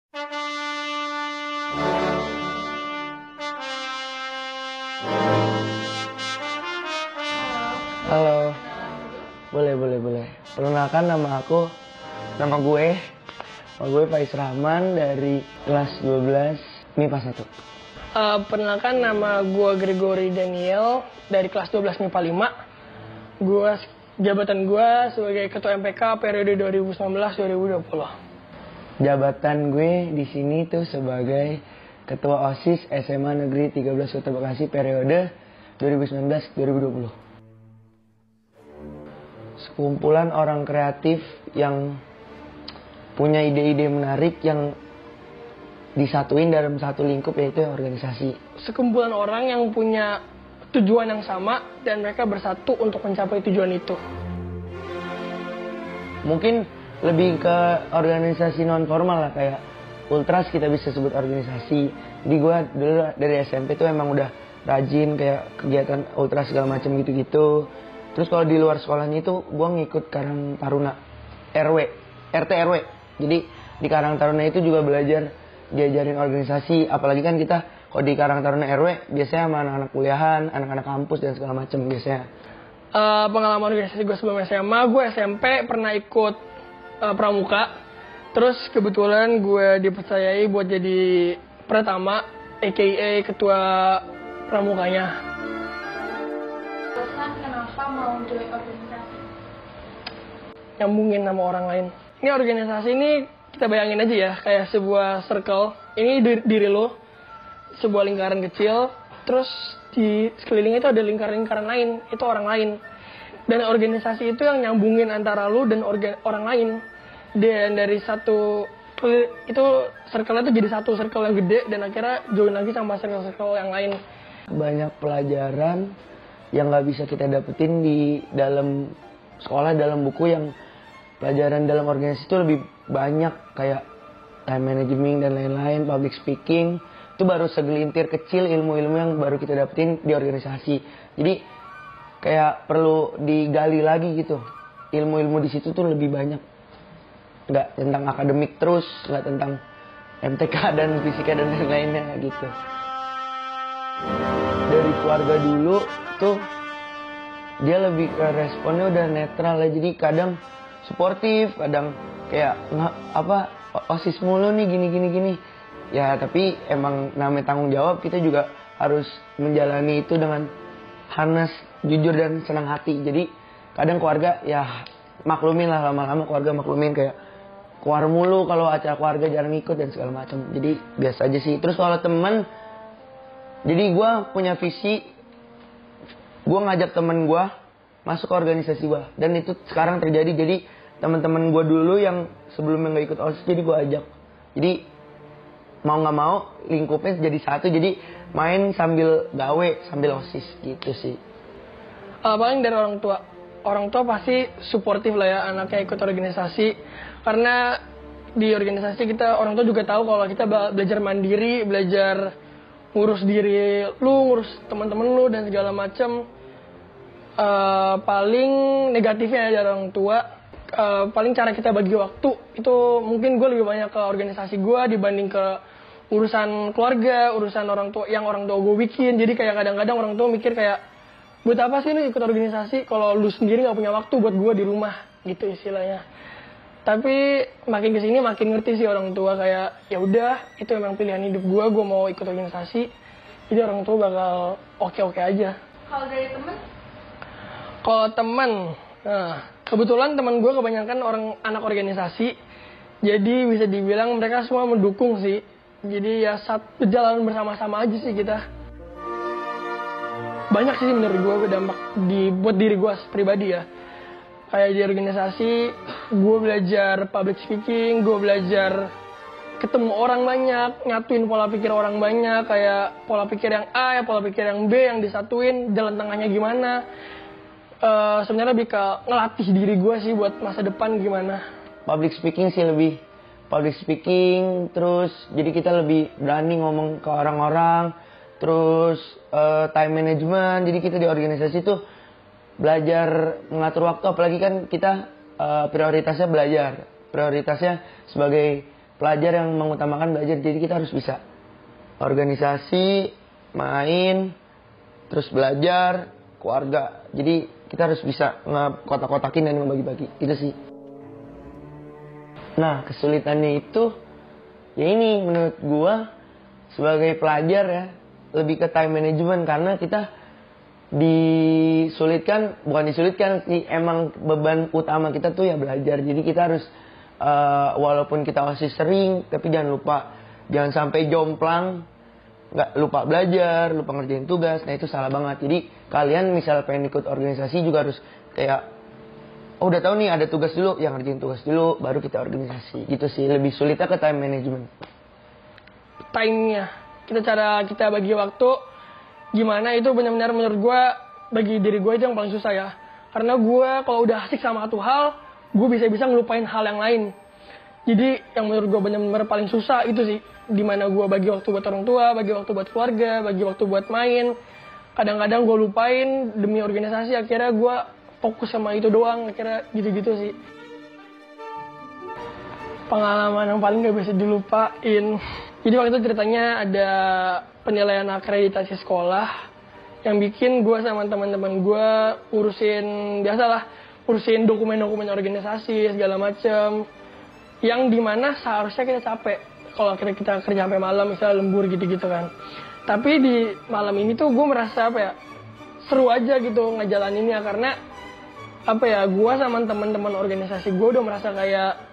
Halo, boleh. Perkenalkan nama gue Faiz Rahman dari kelas 12 MIPA 1. Perkenalkan nama gue Gregory Daniel dari kelas 12 MIPA 5. Jabatan gue sebagai Ketua MPK periode 2019-2020. Jabatan gue di sini tuh sebagai Ketua OSIS SMA Negeri 13 Kota Bekasi periode 2019-2020. Sekumpulan orang kreatif yang punya ide-ide menarik yang disatuin dalam satu lingkup, yaitu organisasi. Sekumpulan orang yang punya tujuan yang sama dan mereka bersatu untuk mencapai tujuan itu. Mungkin lebih ke organisasi non formal lah, kayak ultras kita bisa sebut organisasi. Jadi gue dulu dari SMP tuh emang udah rajin kayak kegiatan ultras segala macam gitu-gitu. Terus kalau di luar sekolahnya itu gue ngikut Karang Taruna RT RW. Jadi di Karang Taruna itu juga belajar diajarin organisasi. Apalagi kan kita kalau di Karang Taruna RW biasanya sama anak-anak kuliahan, anak-anak kampus dan segala macam biasanya. Pengalaman organisasi gue sebelum SMA, gue SMP pernah ikut pramuka. Terus kebetulan gue dipercayai buat jadi Pratama, aka ketua pramukanya. Kenapa mau join organisasi? Nyambungin sama orang lain. Ini organisasi ini kita bayangin aja ya, kayak sebuah circle. Ini diri lo, sebuah lingkaran kecil. Terus di sekelilingnya itu ada lingkaran-lingkaran lain, itu orang lain. Dan organisasi itu yang nyambungin antara lo dan orang lain. Dan dari satu itu circle-nya itu jadi satu circle yang gede dan akhirnya join lagi sama circle-circle yang lain. Banyak pelajaran yang nggak bisa kita dapetin di dalam sekolah, dalam buku. Yang pelajaran dalam organisasi itu lebih banyak, kayak time management dan lain-lain, public speaking. Itu baru segelintir kecil ilmu-ilmu yang baru kita dapetin di organisasi. Jadi kayak perlu digali lagi gitu. Ilmu-ilmu di situ tuh lebih banyak. Nggak tentang akademik terus, nggak tentang MTK dan fisika dan lain-lainnya gitu. Dari keluarga dulu tuh dia lebih ke responnya udah netral ya, jadi kadang suportif, kadang kayak OSIS mulu nih gini ya, tapi emang namanya tanggung jawab, kita juga harus menjalani itu dengan hangat, jujur dan senang hati. Jadi kadang keluarga ya maklumin lah, lama-lama keluarga maklumin, kayak keluar mulu kalau acara keluarga jarang ikut dan segala macam, jadi biasa aja sih. Terus kalau teman, jadi gue punya visi, gue ngajak temen gue masuk ke organisasi gue, dan itu sekarang terjadi. Jadi teman-teman gue dulu yang sebelumnya nggak ikut OSIS, jadi gue ajak. Jadi mau nggak mau lingkupnya jadi satu, jadi main sambil gawe sambil OSIS gitu sih. Paling dari orang tua pasti suportif lah ya anaknya ikut organisasi, karena di organisasi kita orang tua juga tahu kalau kita belajar mandiri, belajar ngurus diri lu, ngurus teman-teman lu dan segala macam. Paling negatifnya dari orang tua, paling cara kita bagi waktu itu mungkin gue lebih banyak ke organisasi gue dibanding ke urusan keluarga, urusan orang tua gue bikin. Jadi kayak kadang-kadang orang tua mikir kayak, buat apa sih lu ikut organisasi kalau lu sendiri nggak punya waktu buat gue di rumah gitu istilahnya. Tapi makin kesini makin ngerti sih orang tua, kayak ya udah itu emang pilihan hidup gue mau ikut organisasi, jadi orang tua bakal oke aja. Kalau dari temen? Kalau teman, nah kebetulan teman gue kebanyakan anak organisasi, jadi bisa dibilang mereka semua mendukung sih. Jadi ya berjalan bersama-sama aja sih kita. Banyak sih menurut gue dampak buat diri gue pribadi ya. Kayak di organisasi, gue belajar public speaking, gue belajar ketemu orang banyak, nyatuin pola pikir orang banyak, kayak pola pikir yang A, ya pola pikir yang B, yang disatuin, jalan tengahnya gimana. Sebenarnya lebih ke ngelatih diri gue sih buat masa depan gimana. Public speaking sih, lebih public speaking, terus jadi kita lebih berani ngomong ke orang-orang, terus time management. Jadi kita di organisasi tuh belajar mengatur waktu, apalagi kan kita prioritasnya belajar, prioritasnya sebagai pelajar yang mengutamakan belajar, jadi kita harus bisa organisasi, main, terus belajar, keluarga. Jadi kita harus bisa ngekotak-kotakin dan ngebagi-bagi, gitu sih. Nah, kesulitannya itu ya ini menurut gua sebagai pelajar ya, lebih ke time management, karena kita bukan disulitkan sih, emang beban utama kita tuh ya belajar. Jadi kita harus walaupun kita masih sering, tapi jangan sampai jomplang, nggak lupa belajar, lupa ngerjain tugas. Nah itu salah banget. Jadi kalian misal pengen ikut organisasi juga harus kayak, oh udah tahu nih ada tugas dulu, yang ngerjain tugas dulu, baru kita organisasi. Gitu sih, lebih sulitnya ke time management. Time-nya, cara kita bagi waktu gimana itu benar-benar menurut gue, bagi diri gue itu yang paling susah ya. Karena gue kalau udah asik sama satu hal, gue bisa ngelupain hal yang lain. Jadi yang menurut gue benar-benar paling susah itu sih, dimana gue bagi waktu buat orang tua, bagi waktu buat keluarga, bagi waktu buat main. Kadang-kadang gue lupain demi organisasi, akhirnya gue fokus sama itu doang, akhirnya gitu-gitu sih. Pengalaman yang paling gak bisa dilupain. Jadi waktu itu ceritanya ada penilaian akreditasi sekolah yang bikin gue sama teman-teman gue urusin dokumen-dokumen organisasi segala macem, yang dimana seharusnya kita capek kalau kita kerja sampai malam, misalnya lembur gitu-gitu kan. Tapi di malam ini tuh gue merasa seru aja gitu ngejalaninnya, karena gue sama teman-teman organisasi gue udah merasa kayak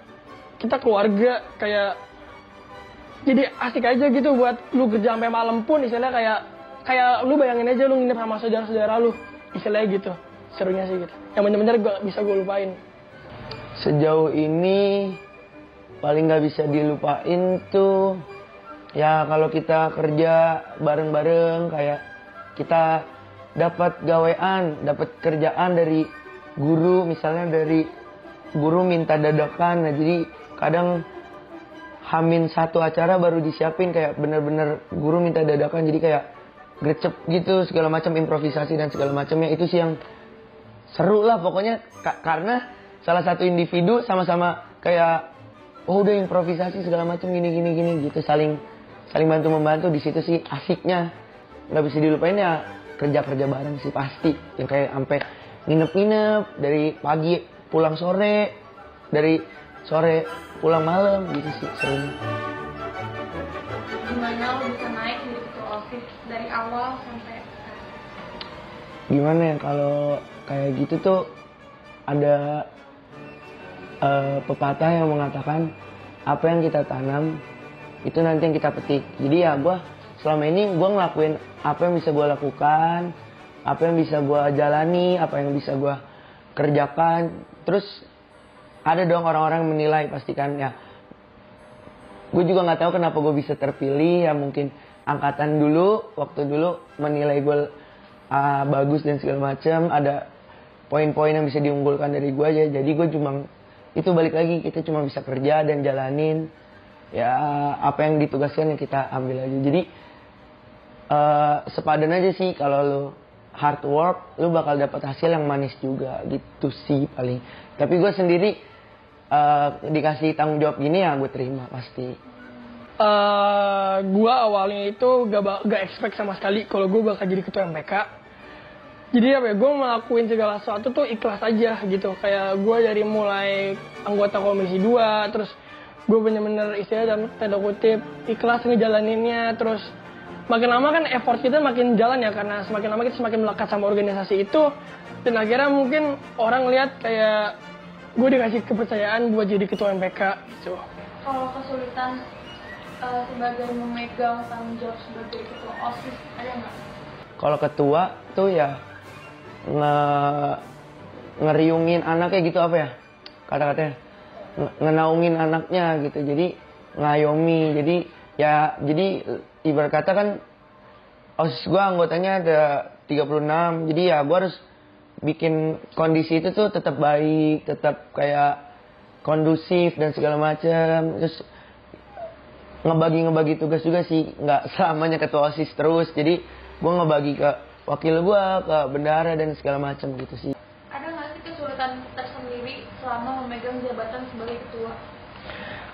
kita keluarga, kayak jadi asik aja gitu buat lu kerja sampai malam pun, istilahnya kayak lu bayangin aja lu nginep sama saudara-saudara lu, istilahnya gitu. Serunya sih gitu, yang bener-bener bisa gue lupain. Sejauh ini paling gak bisa dilupain tuh ya kalau kita kerja bareng-bareng, kayak kita dapat kerjaan dari guru, misalnya dari guru minta dadakan. Nah jadi kadang Hamin satu acara baru disiapin, kayak bener-bener guru minta dadakan, jadi kayak grecep gitu, segala macam improvisasi dan segala macamnya. Itu sih yang seru lah pokoknya, karena salah satu individu sama-sama kayak udah improvisasi segala macam gini gitu, saling bantu membantu. Di situ sih asiknya, nggak bisa dilupain ya kerja bareng sih pasti, yang kayak sampai nginep dari pagi pulang sore, dari sore pulang malam gitu sih serunya. Gimana lo bisa naik jadi ketua OSIS dari awal sampai Gimana ya, kalau kayak gitu tuh ada pepatah yang mengatakan apa yang kita tanam itu nanti yang kita petik. Jadi ya gue selama ini gue ngelakuin apa yang bisa gue lakukan, apa yang bisa gue jalani, apa yang bisa gue kerjakan. Terus ada dong orang-orang yang menilai, pastikan ya. Gue juga nggak tahu kenapa gue bisa terpilih, ya mungkin angkatan dulu, waktu dulu menilai gue bagus dan segala macam. Ada poin-poin yang bisa diunggulkan dari gue aja. Jadi gue cuma itu, balik lagi, kita cuma bisa kerja dan jalanin ya apa yang ditugaskan yang kita ambil aja. Jadi sepadan aja sih, kalau lo hard work lo bakal dapat hasil yang manis juga gitu sih paling. Tapi gue sendiri dikasih tanggung jawab gini ya gue terima pasti. Gue awalnya itu gak expect sama sekali kalau gue bakal jadi ketua MPK. Jadi gue ngelakuin segala sesuatu tuh ikhlas aja gitu. Kayak gue dari mulai anggota komisi 2, terus gue bener-bener istilah dalam tanda kutip ikhlas ngejalaninnya. Terus makin lama kan effort kita makin jalan ya, karena semakin lama kita semakin melekat sama organisasi itu. Dan akhirnya mungkin orang lihat kayak gue dikasih kepercayaan buat jadi ketua MPK gitu. Kalau kesulitan sebagai memegang tanggung jawab sebagai ketua OSIS ada nggak? Kalau ketua tuh ya ngeriungin anaknya gitu, apa ya kata-katanya, ngenaungin anaknya gitu. Jadi ngayomi, jadi ibarat kata kan OSIS gue anggotanya ada 36, jadi ya gue harus bikin kondisi itu tuh tetap baik, tetap kayak kondusif dan segala macam. Terus ngebagi tugas juga sih, nggak selamanya ketua OSIS terus. Jadi gue ngebagi ke wakil gue, ke bendahara dan segala macam gitu sih. Ada nggak sih kesulitan tersendiri selama memegang jabatan sebagai ketua?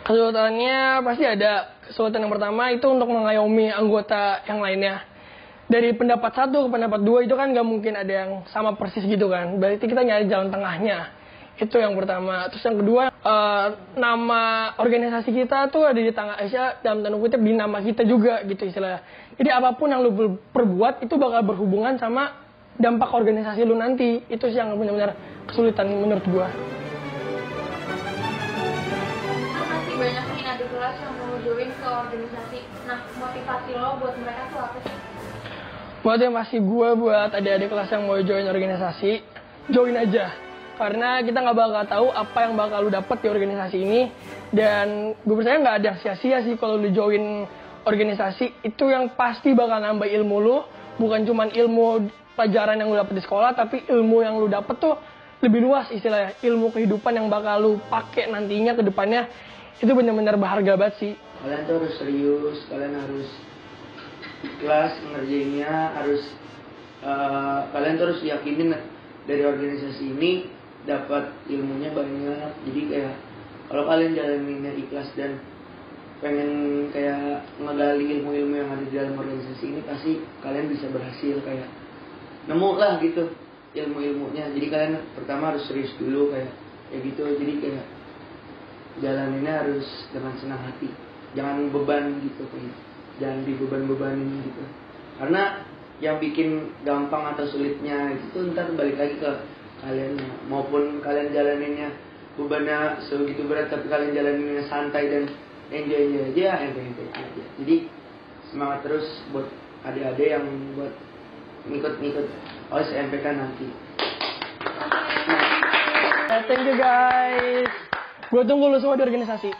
Kesulitannya pasti ada. Kesulitan yang pertama itu untuk mengayomi anggota yang lainnya. Dari pendapat satu ke pendapat dua itu kan nggak mungkin ada yang sama persis gitu kan. Berarti kita nyari jalan tengahnya. Itu yang pertama. Terus yang kedua, nama organisasi kita tuh ada di tangan Aisyah dalam tanda kutip di nama kita juga gitu istilahnya. Jadi apapun yang lu perbuat itu bakal berhubungan sama dampak organisasi lu nanti. Itu sih yang benar-benar kesulitan menurut gua. Masih banyak minat di kelas yang mau join ke organisasi. Nah, motivasi lo buat mereka tuh apa sih? Motivasi gue buat adik-adik kelas yang mau join organisasi, join aja. Karena kita nggak bakal tahu apa yang bakal lu dapet di organisasi ini. Dan gue percaya nggak ada yang sia-sia sih kalau lu join organisasi. Itu yang pasti bakal nambah ilmu lu. Bukan cuma ilmu pelajaran yang lu dapet di sekolah, tapi ilmu yang lu dapet tuh lebih luas istilahnya. Ilmu kehidupan yang bakal lu pakai nantinya ke depannya. Itu benar-benar berharga banget sih. Kalian tuh harus serius, kalian harus ikhlas ngerjainnya, kalian tuh harus yakinin dari organisasi ini dapat ilmunya banyak. Jadi kayak kalau kalian jalaninnya ikhlas dan pengen kayak ngegali ilmu-ilmu yang ada di dalam organisasi ini, pasti kalian bisa berhasil kayak nemu lah gitu ilmu-ilmunya. Jadi kalian pertama harus serius dulu kayak gitu. Jadi kayak jalaninnya harus dengan senang hati, jangan beban gitu kayak jangan dibeban-bebanin gitu. Karena yang bikin gampang atau sulitnya itu ntar balik lagi ke kalian. Maupun kalian jalaninnya bebannya segitu berat tapi kalian jalaninnya santai dan enjoy aja, enteng aja. Jadi semangat terus buat adik-adik yang buat ngikut OSMPK nanti. Thank you guys. Gue tunggu lu semua di organisasi.